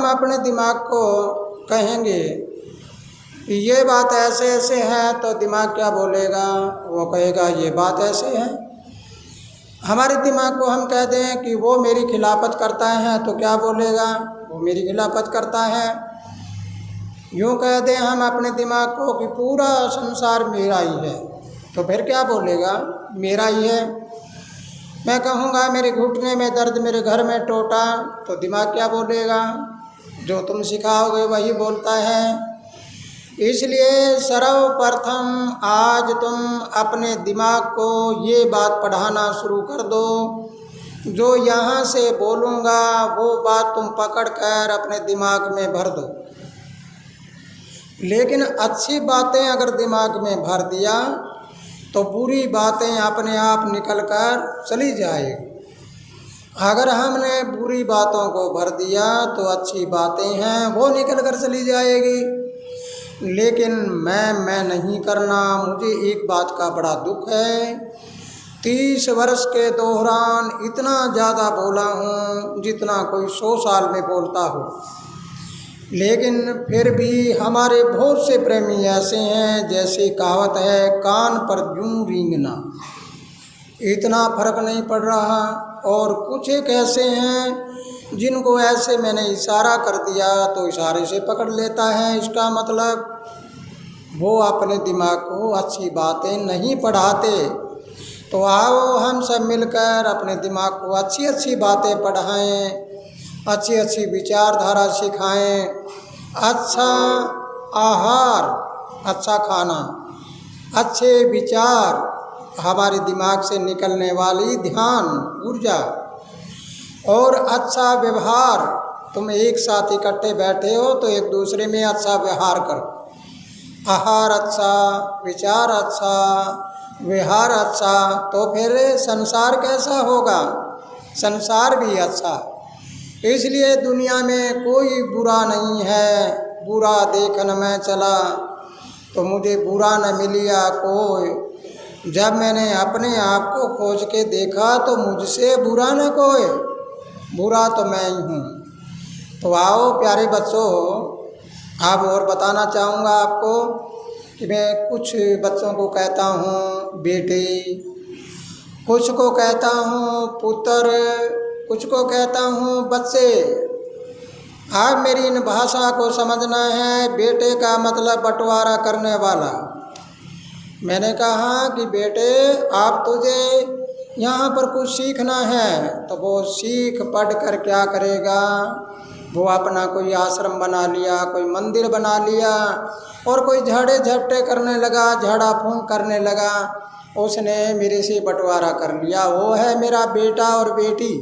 अपने दिमाग को कहेंगे कि ये बात ऐसे ऐसे है, तो दिमाग क्या बोलेगा? वो कहेगा ये बात ऐसे है। हमारे दिमाग को हम कह दें कि वो मेरी खिलाफत करता है, तो क्या बोलेगा? वो मेरी खिलाफत करता है। यूँ कह दें हम अपने दिमाग को कि पूरा संसार मेरा ही है, तो फिर क्या बोलेगा? मेरा ही है। मैं कहूँगा मेरे घुटने में दर्द, मेरे घर में टोटा, तो दिमाग क्या बोलेगा? जो तुम सिखाओगे वही बोलता है। इसलिए सर्वप्रथम आज तुम अपने दिमाग को ये बात पढ़ाना शुरू कर दो, जो यहाँ से बोलूँगा वो बात तुम पकड़ कर अपने दिमाग में भर दो। लेकिन अच्छी बातें अगर दिमाग में भर दिया तो बुरी बातें अपने आप निकल कर चली जाएगी। अगर हमने बुरी बातों को भर दिया तो अच्छी बातें हैं वो निकल कर चली जाएगी। लेकिन मैं नहीं करना। मुझे एक बात का बड़ा दुख है, 30 वर्ष के दौरान इतना ज़्यादा बोला हूँ जितना कोई 100 साल में बोलता हो, लेकिन फिर भी हमारे बहुत से प्रेमी ऐसे हैं, जैसे कहावत है कान पर जूं रींगना, इतना फर्क नहीं पड़ रहा। और कुछ एक ऐसे हैं जिनको ऐसे मैंने इशारा कर दिया तो इशारे से पकड़ लेता है। इसका मतलब वो अपने दिमाग को अच्छी बातें नहीं पढ़ाते। तो आओ हम सब मिलकर अपने दिमाग को अच्छी अच्छी बातें पढ़ाएं, अच्छी अच्छी विचारधारा सिखाएं, अच्छा आहार, अच्छा खाना, अच्छे विचार, हमारे दिमाग से निकलने वाली ध्यान ऊर्जा और अच्छा व्यवहार। तुम एक साथ इकट्ठे बैठे हो तो एक दूसरे में अच्छा व्यवहार करो। आहार अच्छा, विचार अच्छा, व्यवहार अच्छा, तो फिर संसार कैसा होगा? संसार भी अच्छा। इसलिए दुनिया में कोई बुरा नहीं है। बुरा देखन में चला तो मुझे बुरा न मिलिया कोई। जब मैंने अपने आप को खोज के देखा तो मुझसे बुरा न कोई, बुरा तो मैं ही हूँ। तो आओ प्यारे बच्चों, अब और बताना चाहूँगा आपको कि मैं कुछ बच्चों को कहता हूँ बेटे, कुछ को कहता हूँ पुत्र, कुछ को कहता हूँ बच्चे। आप मेरी इन भाषा को समझना है। बेटे का मतलब बंटवारा करने वाला। मैंने कहा कि बेटे आप तुझे यहाँ पर कुछ सीखना है, तो वो सीख पढ़ कर क्या करेगा? वो अपना कोई आश्रम बना लिया, कोई मंदिर बना लिया और कोई झाड़े झपटे करने लगा, झाड़ा फूंक करने लगा, उसने मेरे से बंटवारा कर लिया। वो है मेरा बेटा और बेटी।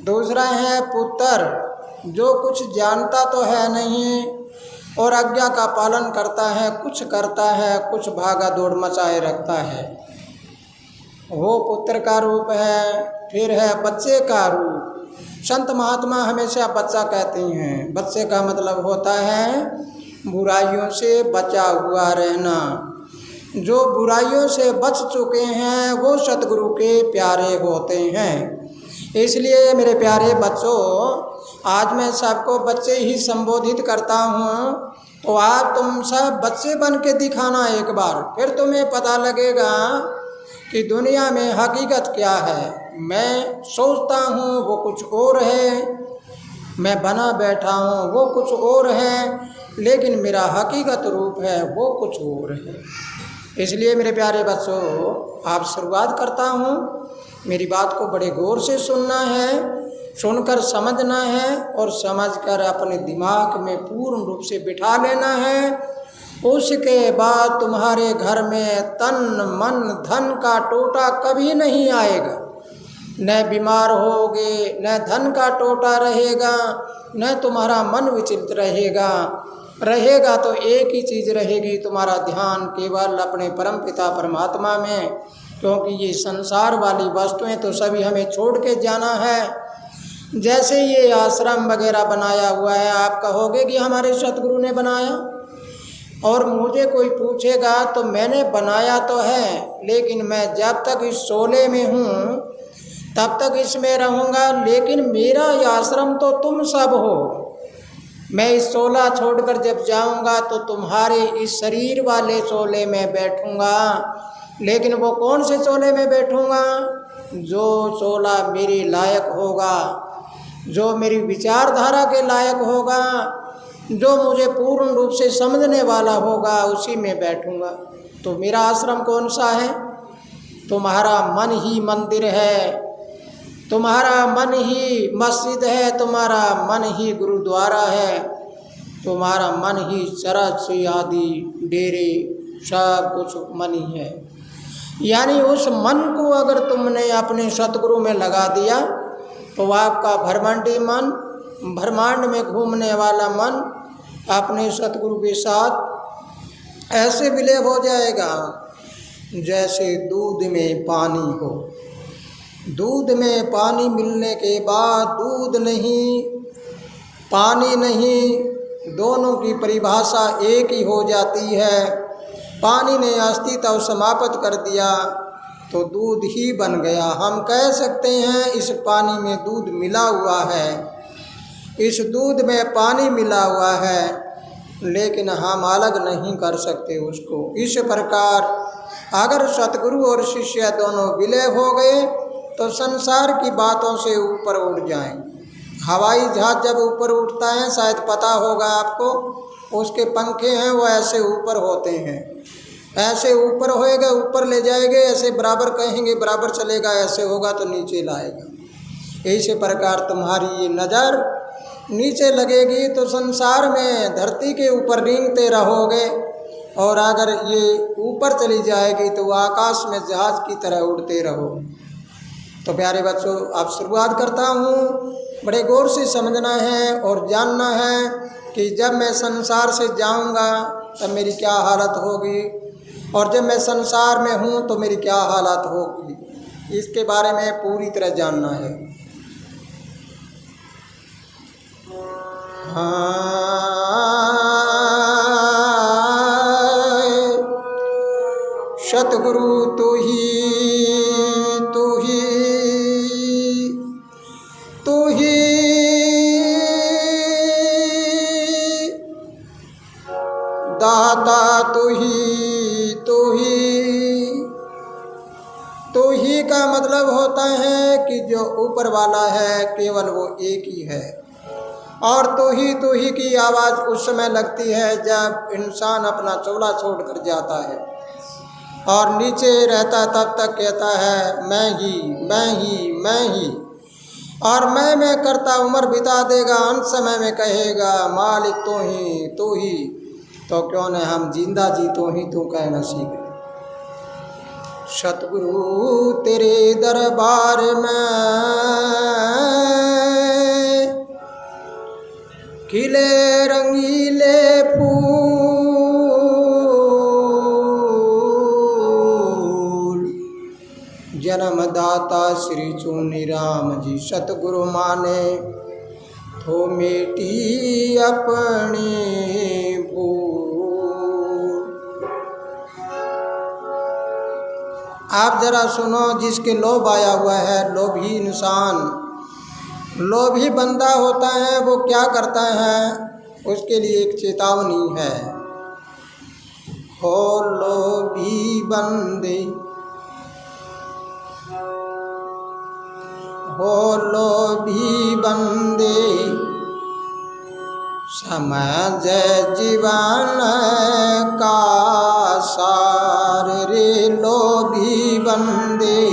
दूसरा है पुत्र, जो कुछ जानता तो है नहीं और आज्ञा का पालन करता है, कुछ करता है, कुछ भागा दौड़ मचाए रखता है, वो पुत्र का रूप है। फिर है बच्चे का रूप। संत महात्मा हमेशा बच्चा कहते हैं। बच्चे का मतलब होता है बुराइयों से बचा हुआ रहना। जो बुराइयों से बच चुके हैं वो सतगुरु के प्यारे होते हैं। इसलिए मेरे प्यारे बच्चों, आज मैं सबको बच्चे ही संबोधित करता हूँ, तो आज तुम सब बच्चे बन के दिखाना एक बार, फिर तुम्हें पता लगेगा कि दुनिया में हकीकत क्या है। मैं सोचता हूँ वो कुछ और है, मैं बना बैठा हूँ वो कुछ और है, लेकिन मेरा हकीकत रूप है वो कुछ और है। इसलिए मेरे प्यारे बच्चों, आप शुरुआत करता हूँ। मेरी बात को बड़े गौर से सुनना है, सुनकर समझना है और समझकर अपने दिमाग में पूर्ण रूप से बिठा लेना है। उसके बाद तुम्हारे घर में तन मन धन का टोटा कभी नहीं आएगा। न बीमार होगे, न धन का टोटा रहेगा, न तुम्हारा मन विचलित रहेगा। रहेगा तो एक ही चीज़ रहेगी, तुम्हारा ध्यान केवल अपने परमपिता परमात्मा में, क्योंकि ये संसार वाली वस्तुएं तो सभी हमें छोड़ के जाना है। जैसे ये आश्रम वगैरह बनाया हुआ है, आप कहोगे कि हमारे सतगुरु ने बनाया, और मुझे कोई पूछेगा तो मैंने बनाया तो है, लेकिन मैं जब तक इस शोले में हूँ तब तक इसमें रहूँगा, लेकिन मेरा ये आश्रम तो तुम सब हो। मैं इस शोला छोड़कर जब जाऊँगा तो तुम्हारे इस शरीर वाले शोले में बैठूँगा। लेकिन वो कौन से शोले में बैठूँगा? जो शोला मेरे लायक होगा, जो मेरी विचारधारा के लायक होगा, जो मुझे पूर्ण रूप से समझने वाला होगा, उसी में बैठूँगा। तो मेरा आश्रम कौन सा है? तुम्हारा मन ही मंदिर है, तुम्हारा मन ही मस्जिद है, तुम्हारा मन ही गुरुद्वारा है, तुम्हारा मन ही चर्च आदि डेरे, सब कुछ मन ही है। यानी उस मन को अगर तुमने अपने सतगुरु में लगा दिया तो आपका भ्रमंडी मन, ब्रह्मांड में घूमने वाला मन अपने सतगुरु के साथ ऐसे विलय हो जाएगा जैसे दूध में पानी हो। दूध में पानी मिलने के बाद दूध नहीं, पानी नहीं, दोनों की परिभाषा एक ही हो जाती है। पानी ने अस्तित्व समाप्त कर दिया तो दूध ही बन गया। हम कह सकते हैं इस पानी में दूध मिला हुआ है, इस दूध में पानी मिला हुआ है, लेकिन हम अलग नहीं कर सकते उसको। इस प्रकार अगर सतगुरु और शिष्य दोनों विलय हो गए तो संसार की बातों से ऊपर उड़ जाएंगे। हवाई जहाज जब ऊपर उठता है, शायद पता होगा आपको, उसके पंखे हैं वो ऐसे ऊपर होते हैं, ऐसे ऊपर होएगा, ऊपर ले जाएंगे, ऐसे बराबर कहेंगे बराबर चलेगा, ऐसे होगा तो नीचे लाएगा। इसी प्रकार तुम्हारी ये नज़र नीचे लगेगी तो संसार में धरती के ऊपर रेंगते रहोगे, और अगर ये ऊपर चली जाएगी तो आकाश में जहाज की तरह उड़ते रहोगे। तो प्यारे बच्चों, अब शुरुआत करता हूँ। बड़े गौर से समझना है और जानना है कि जब मैं संसार से जाऊँगा तब मेरी क्या हालत होगी, और जब मैं संसार में हूँ तो मेरी क्या हालत होगी, इसके बारे में पूरी तरह जानना है। सतगुरु तू ही दाता, तू ही का मतलब होता है कि जो ऊपर वाला है केवल वो एक ही है। और तू ही की आवाज़ उस समय लगती है जब इंसान अपना चोला छोड़कर जाता है और नीचे रहता, तब तक कहता है मैं ही, और मैं करता उम्र बिता देगा, अंत समय में कहेगा मालिक तू ही। तो क्यों न हम जिंदा जी तू कहना सीख ले। सतगुरु तेरे दरबार में खिले रंगीले फूल, जन्मदाता श्री चूनी राम जी सतगुरु माने तो मेटी अपनी भूल। आप जरा सुनो, जिसके लोभ आया हुआ है, लोभी इंसान, लोभी बंदा होता है, वो क्या करता है, उसके लिए एक चेतावनी है। हो लोभी बंदे, हो लोभी बंदे, समझ जीवन का सार रे लोभी बंदे।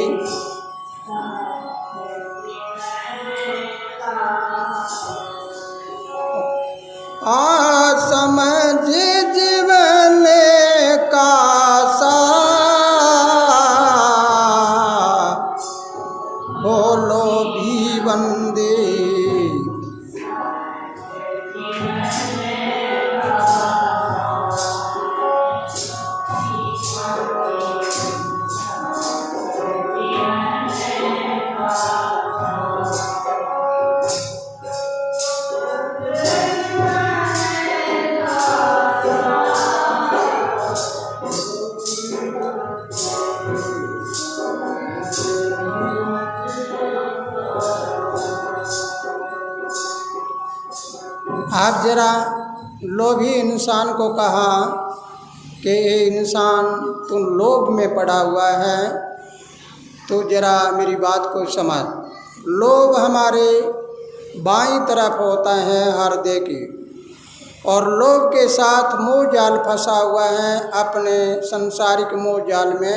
समझ जीवन का सार हो लोभी बंदे। आप जरा लोभी इंसान को कहा कि ये इंसान तू लोभ में पड़ा हुआ है, तो जरा मेरी बात को समझ। लोभ हमारे बाईं तरफ होता है हृदय की, और लोभ के साथ मोह जाल फंसा हुआ है, अपने संसारिक मोह जाल में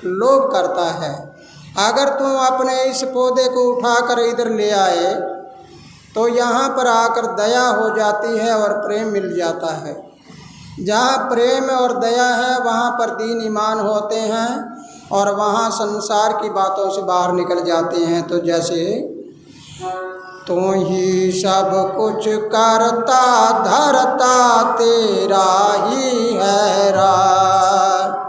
लोभ करता है। अगर तुम अपने इस पौधे को उठाकर इधर ले आए तो यहाँ पर आकर दया हो जाती है और प्रेम मिल जाता है। जहाँ प्रेम और दया है वहाँ पर दीन ईमान होते हैं और वहाँ संसार की बातों से बाहर निकल जाते हैं। तो जैसे तू ही सब कुछ करता धरता तेरा ही है राज,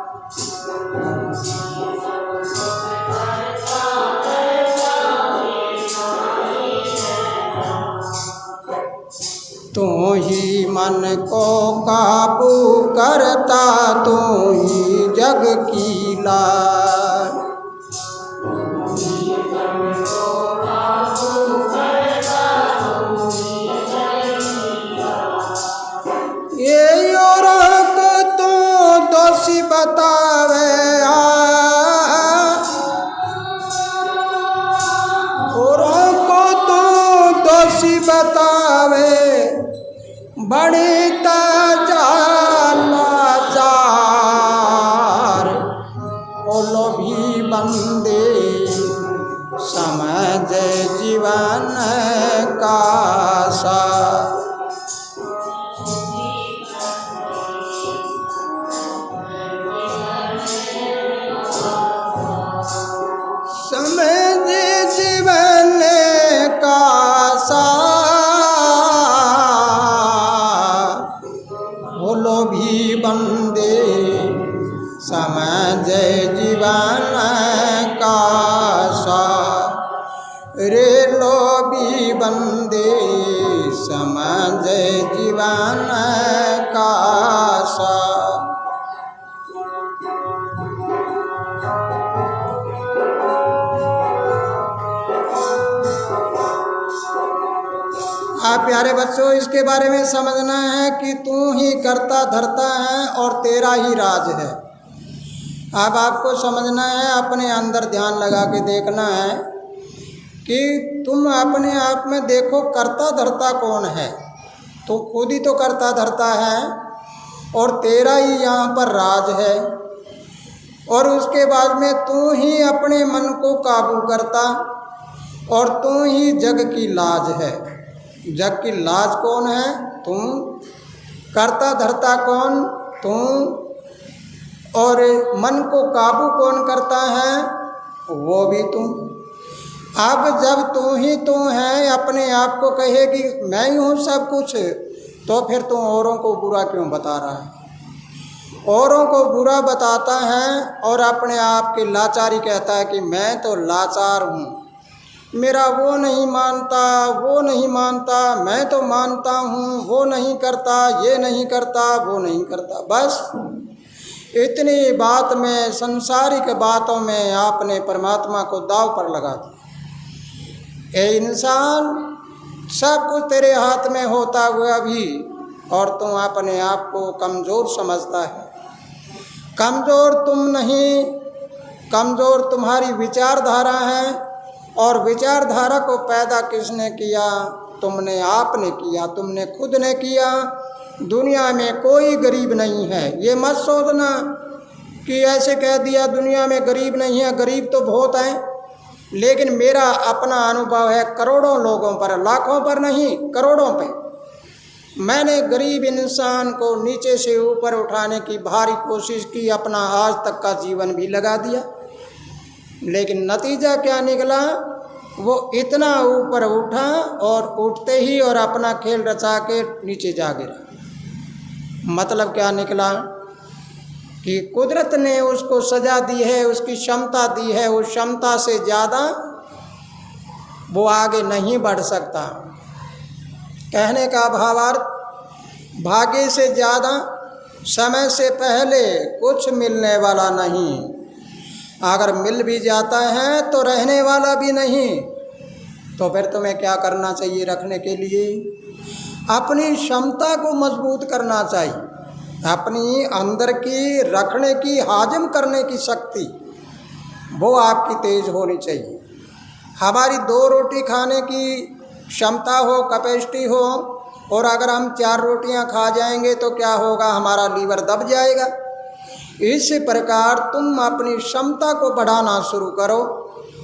तू ही मन को काबू करता, तू ही जग की लाज। ये और को तू दोषी बतावे, औरों को तू दोषी बतावे, बड़ी ताजाला जार। ओ लोभी बंदे समझ जीवन का सार, समझ जीवन का लोभी बंदे समझ जीवन का सार, रे लोभी बंदे समझ जीवन का सार। आप प्यारे बच्चों, इसके बारे में समझना है कि तू ही करता धरता है और तेरा ही राज है। अब आपको समझना है, अपने अंदर ध्यान लगा के देखना है कि तुम अपने आप में देखो करता धरता कौन है। तो खुद ही तो करता धरता है और तेरा ही यहाँ पर राज है। और उसके बाद में तू ही अपने मन को काबू करता और तू ही जग की लाज है। जग की लाज कौन है? तुम। करता धरता कौन? तुम। और मन को काबू कौन करता है? वो भी तुम। अब जब तू ही तू है, अपने आप को कहेगी मैं ही हूँ सब कुछ, तो फिर तू औरों को बुरा क्यों बता रहा है? औरों को बुरा बताता है और अपने आप की लाचारी कहता है कि मैं तो लाचार हूँ, मेरा वो नहीं मानता, वो नहीं मानता, मैं तो मानता हूँ, वो नहीं करता, ये नहीं करता, वो नहीं करता। बस इतनी बात में, संसारिक बातों में आपने परमात्मा को दांव पर लगा दिया। ए इंसान, सब कुछ तेरे हाथ में होता हुआ भी और तुम अपने आप को कमज़ोर समझता है। कमज़ोर तुम नहीं, कमज़ोर तुम्हारी विचारधारा है। और विचारधारा को पैदा किसने किया? तुमने, आपने किया, तुमने खुद ने किया। दुनिया में कोई गरीब नहीं है। ये मत सोचना कि ऐसे कह दिया दुनिया में गरीब नहीं है, गरीब तो बहुत हैं। लेकिन मेरा अपना अनुभव है करोड़ों लोगों पर, लाखों पर नहीं, करोड़ों पे। मैंने गरीब इंसान को नीचे से ऊपर उठाने की भारी कोशिश की, अपना आज तक का जीवन भी लगा दिया, लेकिन नतीजा क्या निकला? वो इतना ऊपर उठा और उठते ही और अपना खेल रचा के नीचे जा गिरा। मतलब क्या निकला कि कुदरत ने उसको सजा दी है, उसकी क्षमता दी है, उस क्षमता से ज़्यादा वो आगे नहीं बढ़ सकता। कहने का भावार्थ, भाग्य से ज़्यादा, समय से पहले कुछ मिलने वाला नहीं। अगर मिल भी जाता है तो रहने वाला भी नहीं। तो फिर तुम्हें क्या करना चाहिए रखने के लिए? अपनी क्षमता को मजबूत करना चाहिए, अपनी अंदर की रखने की, हाजम करने की शक्ति वो आपकी तेज होनी चाहिए। हमारी 2 रोटी खाने की क्षमता हो, कैपेसिटी हो, और अगर हम 4 रोटियां खा जाएंगे तो क्या होगा, हमारा लीवर दब जाएगा। इस प्रकार तुम अपनी क्षमता को बढ़ाना शुरू करो।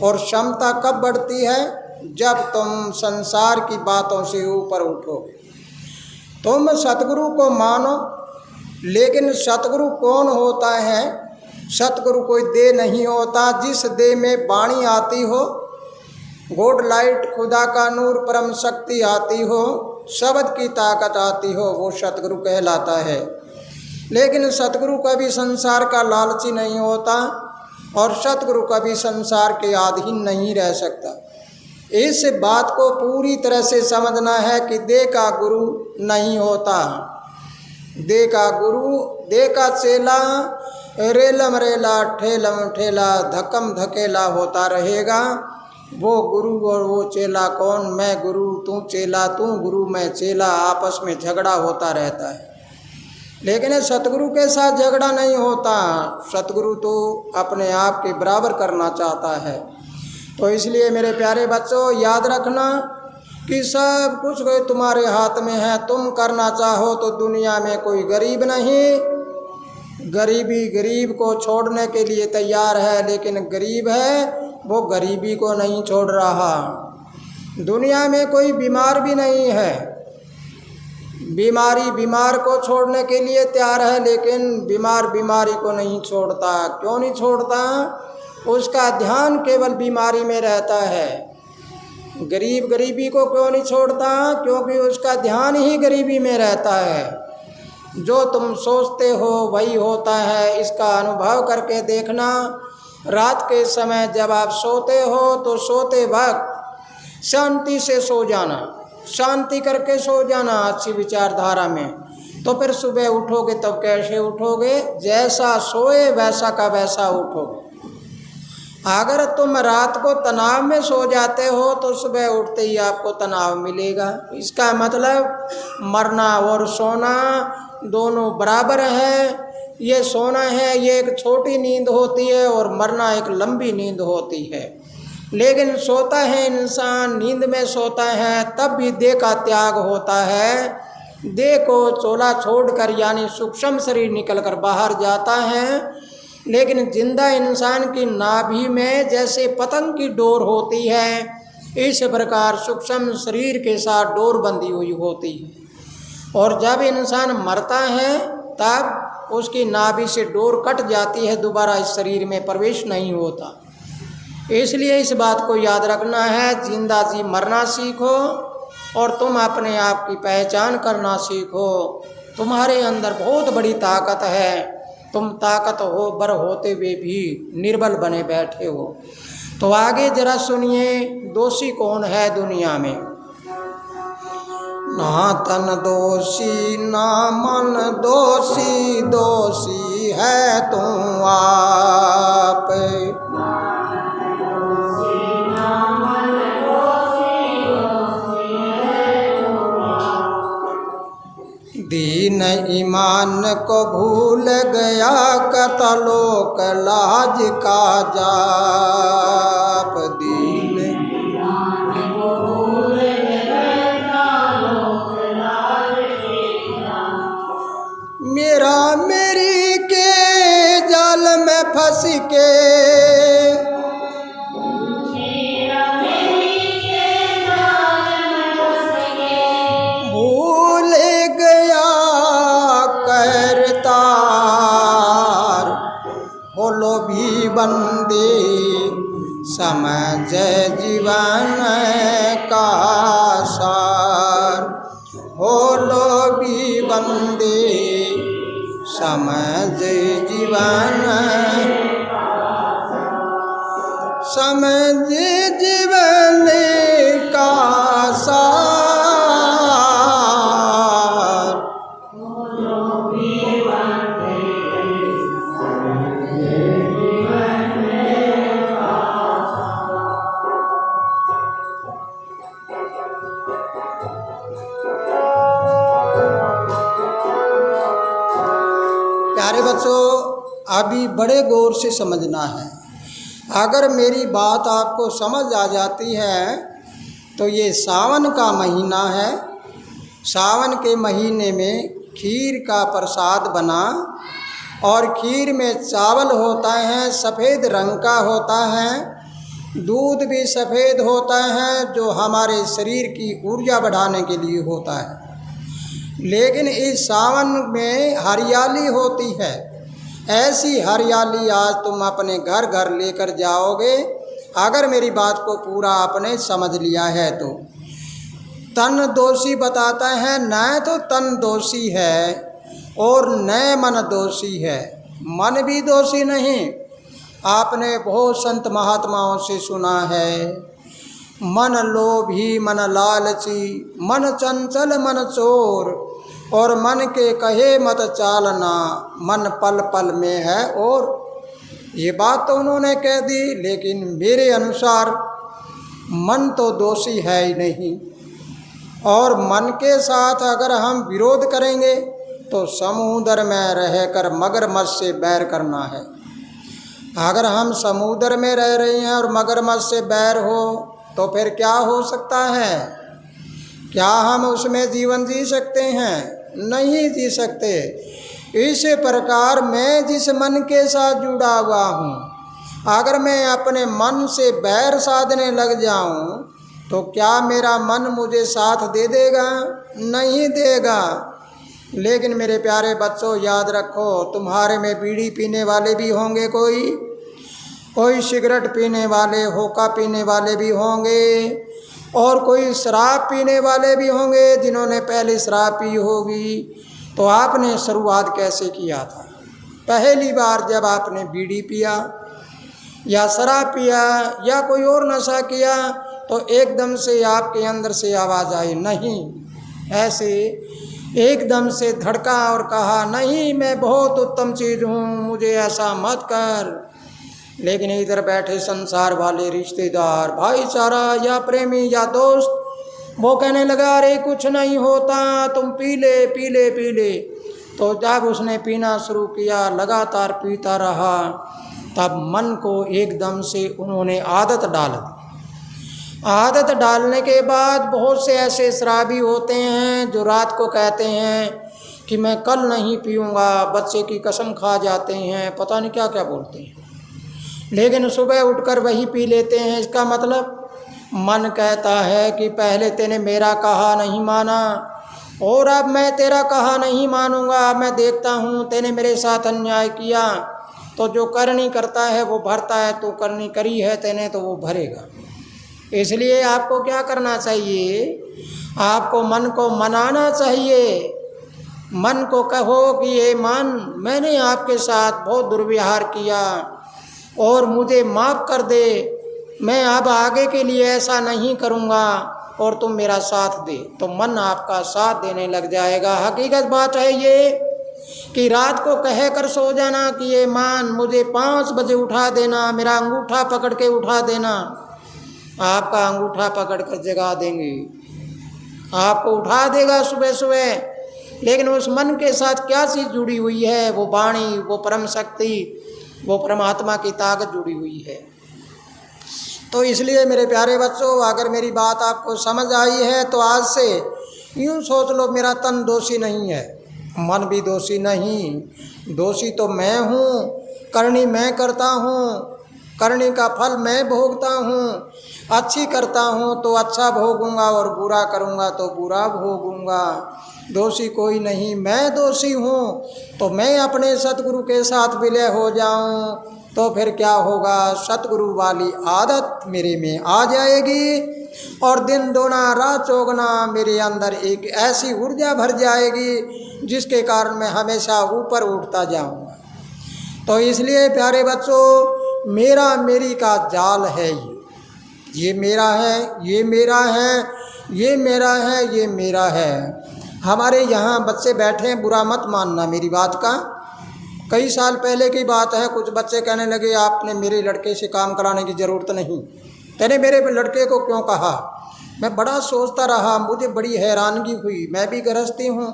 और क्षमता कब बढ़ती है, जब तुम संसार की बातों से ऊपर उठोगे। तुम सतगुरु को मानो, लेकिन सतगुरु कौन होता है? सतगुरु कोई देह नहीं होता। जिस देह में वाणी आती हो, गॉड लाइट, खुदा का नूर, परम शक्ति आती हो, शब्द की ताकत आती हो, वो सतगुरु कहलाता है। लेकिन सतगुरु कभी संसार का लालची नहीं होता, और सतगुरु कभी संसार के अधीन नहीं रह सकता। इस बात को पूरी तरह से समझना है कि देह का गुरु नहीं होता। देह का गुरु, देह का चेला रेलम रेला, ठेलम ठेला, धक्कम धकेला होता रहेगा। वो गुरु और वो चेला कौन? मैं गुरु, तू चेला, तू गुरु, मैं चेला, आपस में झगड़ा होता रहता है। लेकिन सतगुरु के साथ झगड़ा नहीं होता। सतगुरु तो अपने आप के बराबर करना चाहता है। तो इसलिए मेरे प्यारे बच्चों, याद रखना कि सब कुछ कोई तुम्हारे हाथ में है। तुम करना चाहो तो दुनिया में कोई गरीब नहीं। गरीबी गरीब को छोड़ने के लिए तैयार है, लेकिन गरीब है वो गरीबी को नहीं छोड़ रहा। दुनिया में कोई बीमार भी नहीं है, बीमारी बीमार को छोड़ने के लिए तैयार है, लेकिन बीमार बीमारी को नहीं छोड़ता। क्यों नहीं छोड़ता? उसका ध्यान केवल बीमारी में रहता है। गरीब गरीबी को क्यों नहीं छोड़ता? क्योंकि उसका ध्यान ही गरीबी में रहता है। जो तुम सोचते हो वही होता है। इसका अनुभव करके देखना। रात के समय जब आप सोते हो तो सोते वक्त शांति से सो जाना, शांति करके सो जाना अच्छी विचारधारा में। तो फिर सुबह उठोगे तब कैसे उठोगे? जैसा सोए वैसा का वैसा उठोगे। अगर तुम रात को तनाव में सो जाते हो तो सुबह उठते ही आपको तनाव मिलेगा। इसका मतलब मरना और सोना दोनों बराबर है। ये सोना है, ये एक छोटी नींद होती है, और मरना एक लंबी नींद होती है। लेकिन सोता है इंसान, नींद में सोता है, तब भी देह का त्याग होता है। देह को चोला छोड़कर यानी सूक्ष्म शरीर निकलकर बाहर जाता है। लेकिन जिंदा इंसान की नाभि में जैसे पतंग की डोर होती है, इस प्रकार सूक्ष्म शरीर के साथ डोर बंधी हुई होती है। और जब इंसान मरता है तब उसकी नाभि से डोर कट जाती है, दोबारा इस शरीर में प्रवेश नहीं होता। इसलिए इस बात को याद रखना है, जिंदा जी मरना सीखो और तुम अपने आप की पहचान करना सीखो। तुम्हारे अंदर बहुत बड़ी ताकत है। तुम ताकत हो बर होते हुए भी निर्बल बने बैठे हो। तो आगे जरा सुनिए, दोषी कौन है दुनिया में? ना तन दोषी ना मन दोषी, दोषी है तुम आप। दीन ईमान को भूल गया, कतलोक लाज का जाप। दीन मेरा मेरी के जाल में फंस के, भूल गया करतार। होलो भी बंदे समझ जीवन का सार। होलो भी बंदे समझ जीवन, समझ जीवन का सार। प्यारे बच्चों, अभी बड़े गौर से समझना है। अगर मेरी बात आपको समझ आ जाती है तो ये सावन का महीना है। सावन के महीने में खीर का प्रसाद बना और खीर में चावल होता है, सफ़ेद रंग का होता है, दूध भी सफ़ेद होता है जो हमारे शरीर की ऊर्जा बढ़ाने के लिए होता है। लेकिन इस सावन में हरियाली होती है। ऐसी हरियाली आज तुम अपने घर घर लेकर जाओगे अगर मेरी बात को पूरा आपने समझ लिया है तो। तन दोषी बताता है, न तो तन दोषी है और न मन दोषी है। मन भी दोषी नहीं। आपने बहुत संत महात्माओं से सुना है, मन लोभी मन लालची, मन चंचल मन चोर, और मन के कहे मत चालना, मन पल पल में है। और ये बात तो उन्होंने कह दी, लेकिन मेरे अनुसार मन तो दोषी है ही नहीं। और मन के साथ अगर हम विरोध करेंगे तो समुद्र में रहकर मगरमच्छ से बैर करना है। अगर हम समुद्र में रह रहे हैं और मगरमच्छ से बैर हो तो फिर क्या हो सकता है? क्या हम उसमें जीवन जी सकते हैं? नहीं जी सकते। इस प्रकार मैं जिस मन के साथ जुड़ा हुआ हूँ, अगर मैं अपने मन से बैर साधने लग जाऊँ तो क्या मेरा मन मुझे साथ दे देगा? नहीं देगा। लेकिन मेरे प्यारे बच्चों, याद रखो, तुम्हारे में बीड़ी पीने वाले भी होंगे, कोई सिगरेट पीने वाले, होका पीने वाले भी होंगे, और कोई शराब पीने वाले भी होंगे जिन्होंने पहले शराब पी होगी। तो आपने शुरुआत कैसे किया था? पहली बार जब आपने बीड़ी पिया या शराब पिया या कोई और नशा किया तो एकदम से आपके अंदर से आवाज़ आई, नहीं। ऐसे एकदम से धड़का और कहा, नहीं, मैं बहुत उत्तम चीज़ हूँ, मुझे ऐसा मत कर। लेकिन इधर बैठे संसार वाले रिश्तेदार, भाईचारा या प्रेमी या दोस्त, वो कहने लगा, अरे कुछ नहीं होता, तुम पी ले पी ले पी ले। तो जब उसने पीना शुरू किया, लगातार पीता रहा, तब मन को एकदम से उन्होंने आदत डाल दी। आदत डालने के बाद बहुत से ऐसे शराबी होते हैं जो रात को कहते हैं कि मैं कल नहीं पीऊँगा, बच्चे की कसम खा जाते हैं, पता नहीं क्या क्या बोलते हैं, लेकिन सुबह उठकर वही पी लेते हैं। इसका मतलब मन कहता है कि पहले तेने मेरा कहा नहीं माना और अब मैं तेरा कहा नहीं मानूंगा। मैं देखता हूँ तेने मेरे साथ अन्याय किया, तो जो करनी करता है वो भरता है, तो करनी करी है तेने तो वो भरेगा। इसलिए आपको क्या करना चाहिए? आपको मन को मनाना चाहिए। मन को कहो कि ये मन, मैंने आपके साथ बहुत दुर्व्यवहार किया और मुझे माफ़ कर दे, मैं अब आगे के लिए ऐसा नहीं करूँगा और तुम मेरा साथ दे। तो मन आपका साथ देने लग जाएगा। हकीकत बात है ये कि रात को कह कर सो जाना कि ये मान मुझे 5 बजे उठा देना, मेरा अंगूठा पकड़ के उठा देना। आपका अंगूठा पकड़ कर जगा देंगे, आपको उठा देगा सुबह सुबह। लेकिन उस मन के साथ क्या चीज़ जुड़ी हुई है? वो वाणी, वो परम शक्ति, वो परमात्मा की ताकत जुड़ी हुई है। तो इसलिए मेरे प्यारे बच्चों, अगर मेरी बात आपको समझ आई है तो आज से यूँ सोच लो, मेरा तन दोषी नहीं है, मन भी दोषी नहीं, दोषी तो मैं हूँ। करनी मैं करता हूँ, करने का फल मैं भोगता हूँ। अच्छी करता हूँ तो अच्छा भोगूंगा और बुरा करूँगा तो बुरा भोगूंगा। दोषी कोई नहीं, मैं दोषी हूँ। तो मैं अपने सतगुरु के साथ विलय हो जाऊँ तो फिर क्या होगा? सतगुरु वाली आदत मेरे में आ जाएगी और दिन दोना रात चौगुना मेरे अंदर एक ऐसी ऊर्जा भर जाएगी जिसके कारण मैं हमेशा ऊपर उठता जाऊँगा। तो इसलिए प्यारे बच्चों, मेरा मेरी का जाल है ये मेरा है, ये मेरा है, ये मेरा है, ये मेरा है। हमारे यहाँ बच्चे बैठे हैं, बुरा मत मानना मेरी बात का। कई साल पहले की बात है, कुछ बच्चे कहने लगे, आपने मेरे लड़के से काम कराने की ज़रूरत नहीं, तेने मेरे लड़के को क्यों कहा? मैं बड़ा सोचता रहा, मुझे बड़ी हैरानगी हुई। मैं भी गृहस्थी हूँ,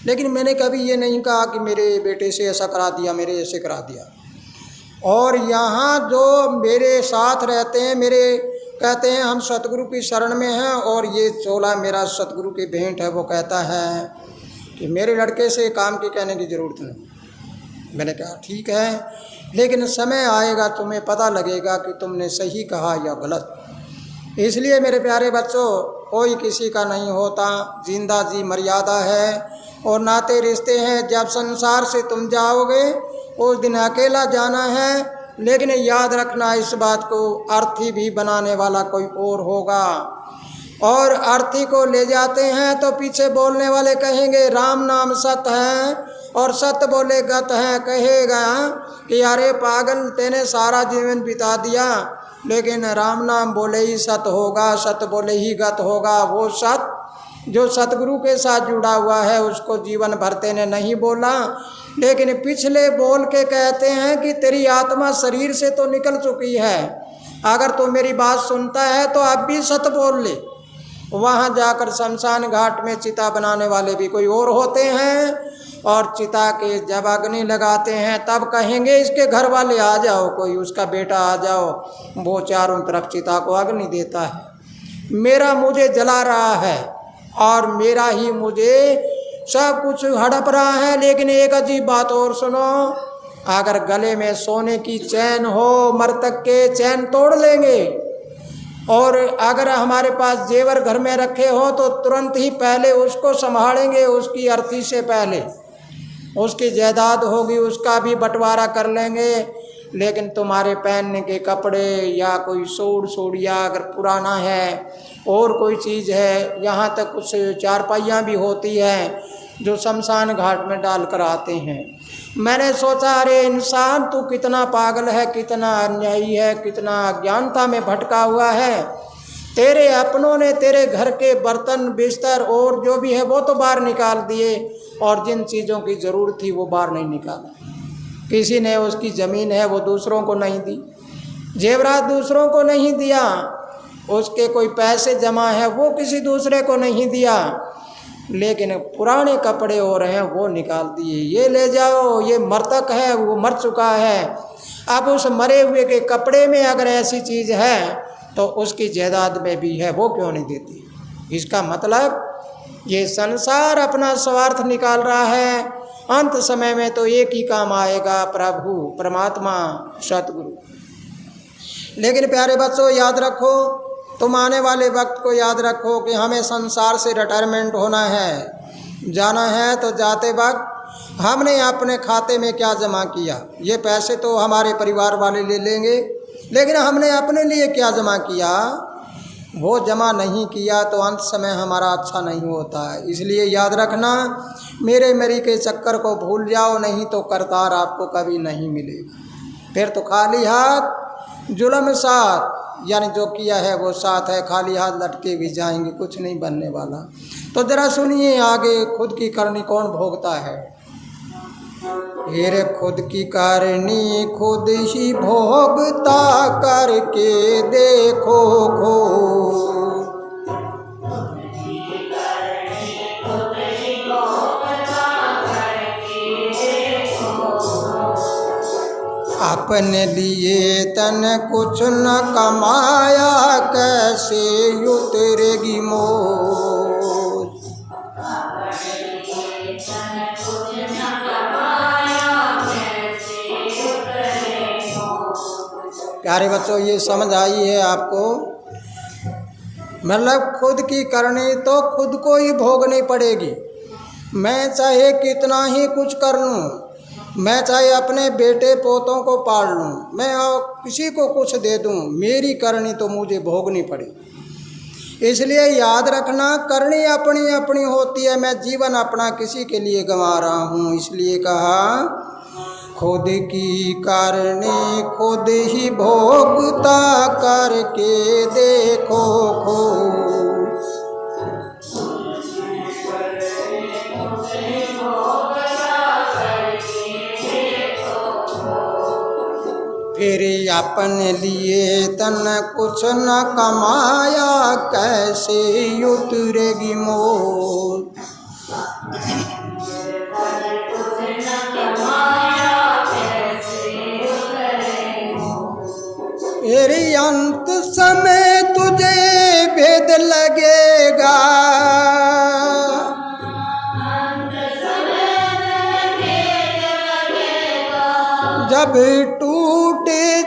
लेकिन मैंने कभी ये नहीं कहा कि मेरे बेटे से ऐसा करा दिया, मेरे ऐसे करा दिया। और यहाँ जो मेरे साथ रहते हैं, मेरे कहते हैं हम सतगुरु की शरण में हैं, और ये चोला मेरा सतगुरु की भेंट है, वो कहता है कि मेरे लड़के से काम की कहने की ज़रूरत नहीं। मैंने कहा ठीक है, लेकिन समय आएगा तुम्हें पता लगेगा कि तुमने सही कहा या गलत। इसलिए मेरे प्यारे बच्चों, कोई किसी का नहीं होता, जिंदा जी मर्यादा है और नाते रिश्ते हैं। जब संसार से तुम जाओगे उस दिन अकेला जाना है, लेकिन याद रखना इस बात को, अर्थी भी बनाने वाला कोई और होगा। और अर्थी को ले जाते हैं तो पीछे बोलने वाले कहेंगे राम नाम सत है, और सत बोले गत है। कहेगा कि अरे पागल, तेने सारा जीवन बिता दिया, लेकिन राम नाम बोले ही सत होगा, सत बोले ही गत होगा। वो सत जो सतगुरु के साथ जुड़ा हुआ है उसको जीवन भर तेने नहीं बोला, लेकिन पिछले बोल के कहते हैं कि तेरी आत्मा शरीर से तो निकल चुकी है, अगर तू मेरी बात सुनता है तो अब भी सत बोल ले। वहाँ जाकर शमशान घाट में चिता बनाने वाले भी कोई और होते हैं, और चिता के जब अग्नि लगाते हैं तब कहेंगे इसके घर वाले आ जाओ, कोई उसका बेटा आ जाओ। वो चारों तरफ चिता को अग्नि देता है, मेरा मुझे जला रहा है और मेरा ही मुझे सब कुछ हड़प रहा है। लेकिन एक अजीब बात और सुनो, अगर गले में सोने की चैन हो, मर्तक के चैन तोड़ लेंगे, और अगर हमारे पास जेवर घर में रखे हो तो तुरंत ही पहले उसको संभालेंगे, उसकी अर्थी से पहले। उसकी जायदाद होगी उसका भी बंटवारा कर लेंगे, लेकिन तुम्हारे पहनने के कपड़े या कोई सूढ़िया अगर पुराना है और कोई चीज़ है, यहाँ तक कुछ चारपाइयाँ भी होती है जो शमशान घाट में डाल कर आते हैं। मैंने सोचा अरे इंसान तू कितना पागल है, कितना अन्यायी है, कितना अज्ञानता में भटका हुआ है। तेरे अपनों ने तेरे घर के बर्तन बिस्तर और जो भी है वो तो बाहर निकाल दिए, और जिन चीज़ों की ज़रूरत थी वो बाहर नहीं निकाला। किसी ने उसकी ज़मीन है वो दूसरों को नहीं दी, जेवरात दूसरों को नहीं दिया, उसके कोई पैसे जमा है वो किसी दूसरे को नहीं दिया, लेकिन पुराने कपड़े हो रहे हैं वो निकाल दिए। ये ले जाओ, ये मृतक है, वो मर चुका है। अब उस मरे हुए के कपड़े में अगर ऐसी चीज़ है तो उसकी जायदाद में भी है, वो क्यों नहीं देती। इसका मतलब ये संसार अपना स्वार्थ निकाल रहा है। अंत समय में तो एक ही काम आएगा, प्रभु परमात्मा सतगुरु। लेकिन प्यारे बच्चों याद रखो, तुम आने वाले वक्त को याद रखो कि हमें संसार से रिटायरमेंट होना है, जाना है। तो जाते वक्त हमने अपने खाते में क्या जमा किया, ये पैसे तो हमारे परिवार वाले ले लेंगे, लेकिन हमने अपने लिए क्या जमा किया, वो जमा नहीं किया तो अंत समय हमारा अच्छा नहीं होता है। इसलिए याद रखना, मेरे मेरी के चक्कर को भूल जाओ, नहीं तो करतार आपको कभी नहीं मिलेगा। फिर तो खाली हाथ जुल्म साथ, यानी जो किया है वो साथ है, खाली हाथ लटके भी जाएंगे, कुछ नहीं बनने वाला। तो जरा सुनिए आगे, खुद की करनी कौन भोगता है। फिर खुद की करनी खुद ही भोगता, करके देखो खो। अपने लिए तन कुछ न कमाया, कैसे उतरेगी मोज। प्यारे बच्चों ये समझ आई है आपको, मतलब खुद की करनी तो खुद को ही भोगनी पड़ेगी। मैं चाहे कितना ही कुछ कर लूँ, मैं चाहे अपने बेटे पोतों को पाल लूँ, मैं और किसी को कुछ दे दूँ, मेरी करनी तो मुझे भोगनी पड़ेगी। इसलिए याद रखना, करनी अपनी अपनी होती है। मैं जीवन अपना किसी के लिए गंवा रहा हूँ, इसलिए कहा खुद की करनी खुद ही भोगता, करके देखो खो। फिर अपने लिए तन कुछ न कमाया, कैसे उतरेगी मोल। फिर अंत समय तुझे भेद लगेगा, जब टूट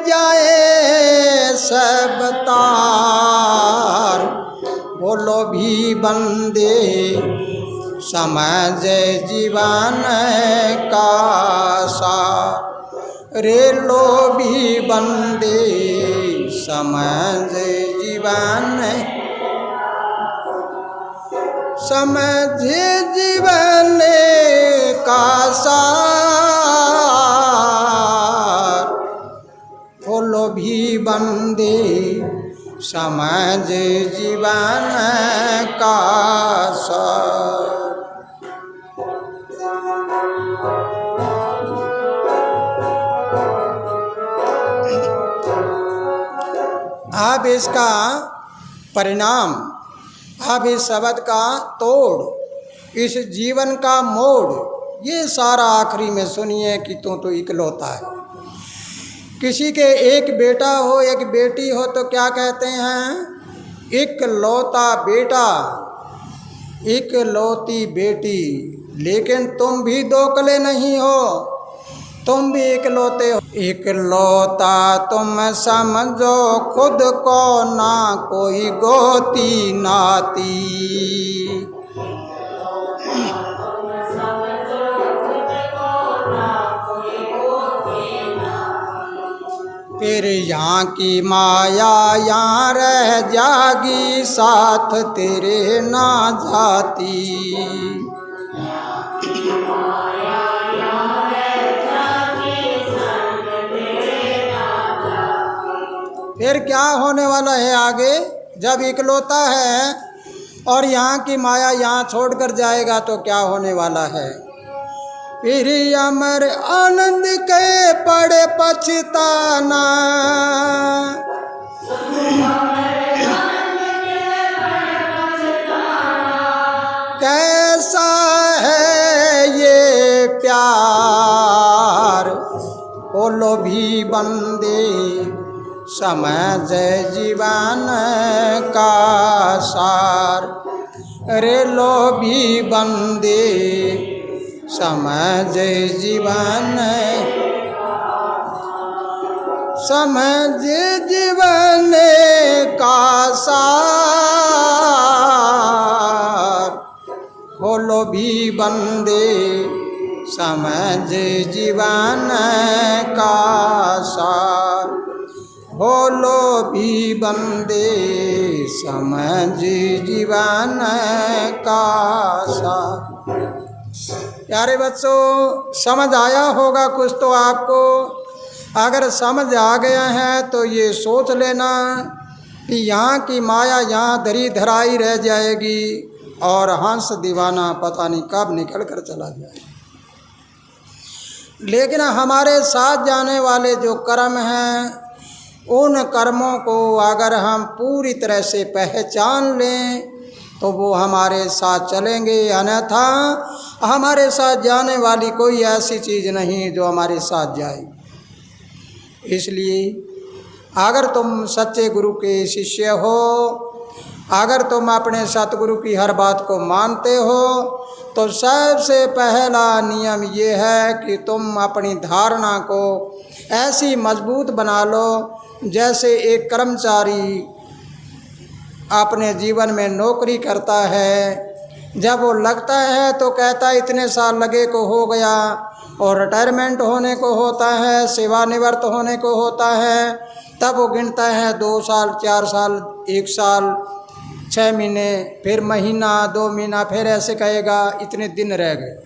जाए सब तार। बोलो भी बंदे समझ जीवन का सार, रे लो भी बंदे समझ जीवन, समझ जीवन का सार। बोलो भी बंदे समझ जीवन का सार। अब इसका परिणाम, अब इस शब्द का तोड़, इस जीवन का मोड़, ये सारा आखिरी में सुनिए कि तो इकलौता है। किसी के एक बेटा हो एक बेटी हो तो क्या कहते हैं? इकलौता बेटा, इकलौती बेटी। लेकिन तुम भी दोकले नहीं हो, तुम भी इकलौते हो। इकलौता तुम समझो खुद को, ना कोई गोती नाती। फिर यहाँ की माया यहाँ रह जागी, साथ तेरे ना जाती। फिर क्या होने वाला है आगे? जब इकलौता है और यहाँ की माया यहाँ छोड़कर जाएगा तो क्या होने वाला है? फिर अमर आनंद के पड़े पछताना, कैसा है ये प्यार। बोलो भी बंदे समझ जीवन का सार, रे लो भी बंदे समझ जीवन, समझ जीवन का सार। बोलो भी बंदे समझ जीवन का सार। बोलो भी बंदे समझ जीवन का सार। प्यारे बच्चों, समझ आया होगा कुछ तो आपको। अगर समझ आ गया है तो ये सोच लेना कि यहाँ की माया यहाँ धरी धराई रह जाएगी और हंस दीवाना पता नहीं कब निकल कर चला जाएगा। लेकिन हमारे साथ जाने वाले जो कर्म हैं, उन कर्मों को अगर हम पूरी तरह से पहचान लें तो वो हमारे साथ चलेंगे, अन्यथा हमारे साथ जाने वाली कोई ऐसी चीज़ नहीं जो हमारे साथ जाएगी। इसलिए अगर तुम सच्चे गुरु के शिष्य हो, अगर तुम अपने सतगुरु की हर बात को मानते हो, तो सबसे पहला नियम ये है कि तुम अपनी धारणा को ऐसी मजबूत बना लो जैसे एक कर्मचारी अपने जीवन में नौकरी करता है। जब वो लगता है तो कहता है इतने साल लगे को हो गया, और रिटायरमेंट होने को होता है, सेवानिवृत्त होने को होता है, तब वो गिनता है 2 साल, 4 साल, 1 साल, 6 महीने, फिर महीना, 2 महीना, फिर ऐसे कहेगा इतने दिन रह गए।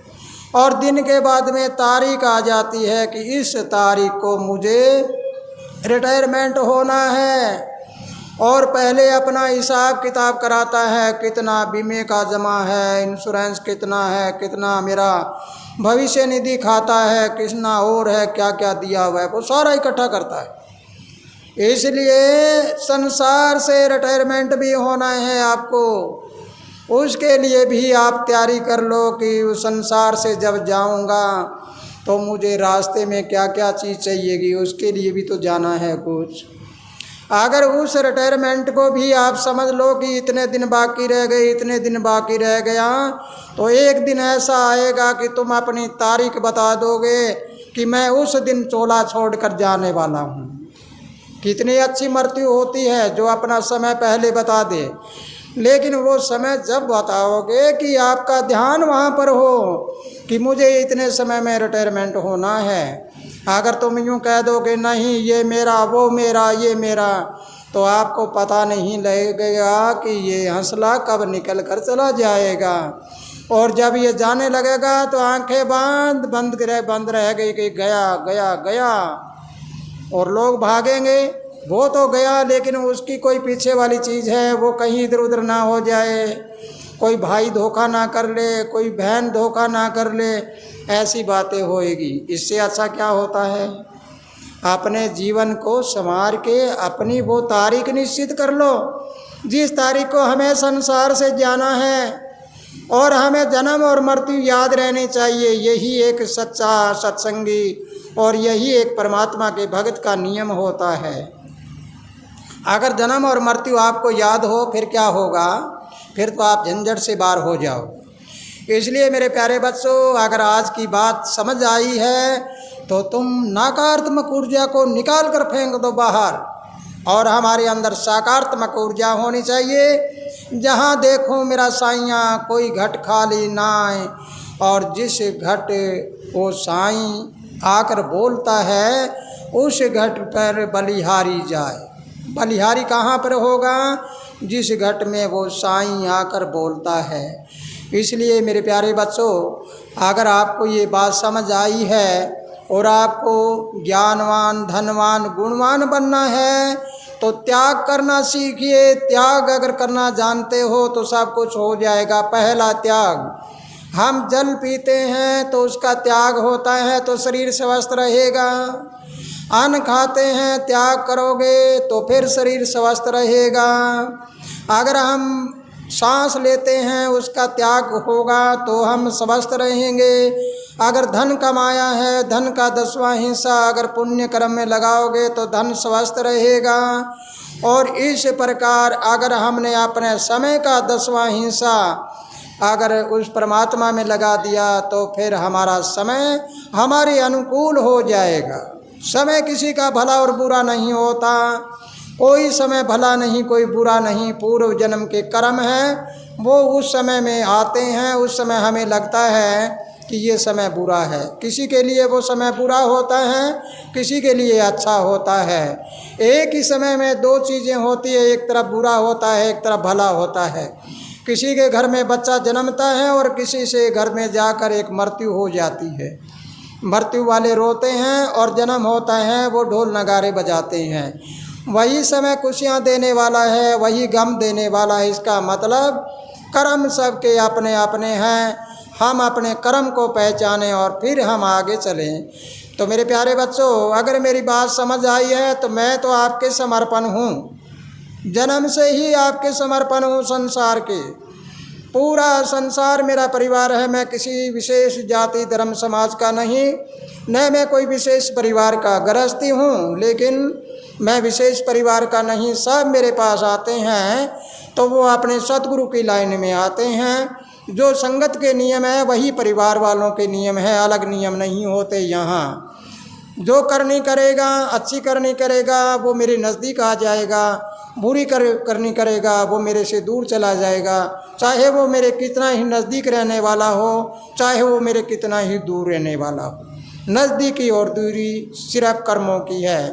और दिन के बाद में तारीख आ जाती है कि इस तारीख को मुझे रिटायरमेंट होना है, और पहले अपना हिसाब किताब कराता है, कितना बीमे का जमा है, इंश्योरेंस कितना है, कितना मेरा भविष्य निधि खाता है, कितना और है, क्या क्या दिया हुआ है, वो सारा इकट्ठा करता है। इसलिए संसार से रिटायरमेंट भी होना है आपको, उसके लिए भी आप तैयारी कर लो कि उस संसार से जब जाऊंगा तो मुझे रास्ते में क्या क्या चीज़ चाहिएगी, उसके लिए भी तो जाना है कुछ। अगर उस रिटायरमेंट को भी आप समझ लो कि इतने दिन बाकी रह गए, इतने दिन बाकी रह गया, तो एक दिन ऐसा आएगा कि तुम अपनी तारीख बता दोगे कि मैं उस दिन चोला छोड़कर जाने वाला हूँ। कितनी अच्छी मृत्यु होती है जो अपना समय पहले बता दे, लेकिन वो समय जब बताओगे कि आपका ध्यान वहाँ पर हो कि मुझे इतने समय में रिटायरमेंट होना है। अगर तुम यूँ कह दोगे नहीं ये मेरा, वो मेरा, ये मेरा, तो आपको पता नहीं लगेगा कि ये हंसला कब निकल कर चला जाएगा। और जब ये जाने लगेगा तो आंखें बंद रह गई कि गया गया गया, और लोग भागेंगे। वो तो गया, लेकिन उसकी कोई पीछे वाली चीज़ है, वो कहीं इधर उधर ना हो जाए, कोई भाई धोखा ना कर ले, कोई बहन धोखा ना कर ले, ऐसी बातें होएगी। इससे अच्छा क्या होता है, अपने जीवन को संवार के अपनी वो तारीख निश्चित कर लो जिस तारीख को हमें संसार से जाना है, और हमें जन्म और मृत्यु याद रहनी चाहिए। यही एक सच्चा सत्संगी और यही एक परमात्मा के भक्त का नियम होता है। अगर जन्म और मृत्यु आपको याद हो फिर क्या होगा, फिर तो आप झंझट से बाहर हो जाओ। इसलिए मेरे प्यारे बच्चों, अगर आज की बात समझ आई है तो तुम नकारात्मक ऊर्जा को निकाल कर फेंक दो बाहर, और हमारे अंदर सकारात्मक ऊर्जा होनी चाहिए। जहाँ देखो मेरा साईं कोई घट खाली ना आए, और जिस घट वो साईं आकर बोलता है उस घट पर बलिहारी जाए। बलिहारी कहाँ पर होगा, जिस घट में वो साईं आकर बोलता है। इसलिए मेरे प्यारे बच्चों, अगर आपको ये बात समझ आई है और आपको ज्ञानवान, धनवान, गुणवान बनना है तो त्याग करना सीखिए। त्याग अगर करना जानते हो तो सब कुछ हो जाएगा। पहला त्याग, हम जल पीते हैं तो उसका त्याग होता है तो शरीर स्वस्थ रहेगा। अन्न खाते हैं, त्याग करोगे तो फिर शरीर स्वस्थ रहेगा। अगर हम सांस लेते हैं उसका त्याग होगा तो हम स्वस्थ रहेंगे। अगर धन कमाया है, धन का 10वां हिस्सा अगर पुण्य कर्म में लगाओगे तो धन स्वस्थ रहेगा। और इस प्रकार अगर हमने अपने समय का 10वां हिस्सा अगर उस परमात्मा में लगा दिया तो फिर हमारा समय हमारे अनुकूल हो जाएगा। समय किसी का भला और बुरा नहीं होता, कोई समय भला नहीं, कोई बुरा नहीं। पूर्व जन्म के कर्म हैं वो उस समय में आते हैं, उस समय हमें लगता है कि ये समय बुरा है। किसी के लिए वो समय बुरा होता है, किसी के लिए अच्छा होता है। एक ही समय में दो चीज़ें होती है, एक तरफ बुरा होता है, एक तरफ भला होता है। किसी के घर में बच्चा जन्मता है और किसी से घर में जाकर एक मृत्यु हो जाती है। मृत्यु वाले रोते हैं और जन्म होता है वो ढोल नगारे बजाते हैं। वही समय खुशियाँ देने वाला है, वही गम देने वाला है। इसका मतलब कर्म सबके अपने अपने हैं। हम अपने कर्म को पहचानें और फिर हम आगे चलें। तो मेरे प्यारे बच्चों, अगर मेरी बात समझ आई है तो मैं तो आपके समर्पण हूँ, जन्म से ही आपके समर्पण हूँ। संसार के पूरा संसार मेरा परिवार है। मैं किसी विशेष जाति धर्म समाज का नहीं, न मैं कोई विशेष परिवार का गृहस्थी हूँ, लेकिन मैं विशेष परिवार का नहीं। सब मेरे पास आते हैं तो वो अपने सतगुरु की लाइन में आते हैं। जो संगत के नियम है वही परिवार वालों के नियम है, अलग नियम नहीं होते यहाँ। जो करनी करेगा, अच्छी करनी करेगा, वो मेरे नज़दीक आ जाएगा। बुरी करनी करेगा वो मेरे से दूर चला जाएगा। चाहे वो मेरे कितना ही नज़दीक रहने वाला हो, चाहे वो मेरे कितना ही दूर रहने वाला हो। नज़दीकी और दूरी सिर्फ कर्मों की है।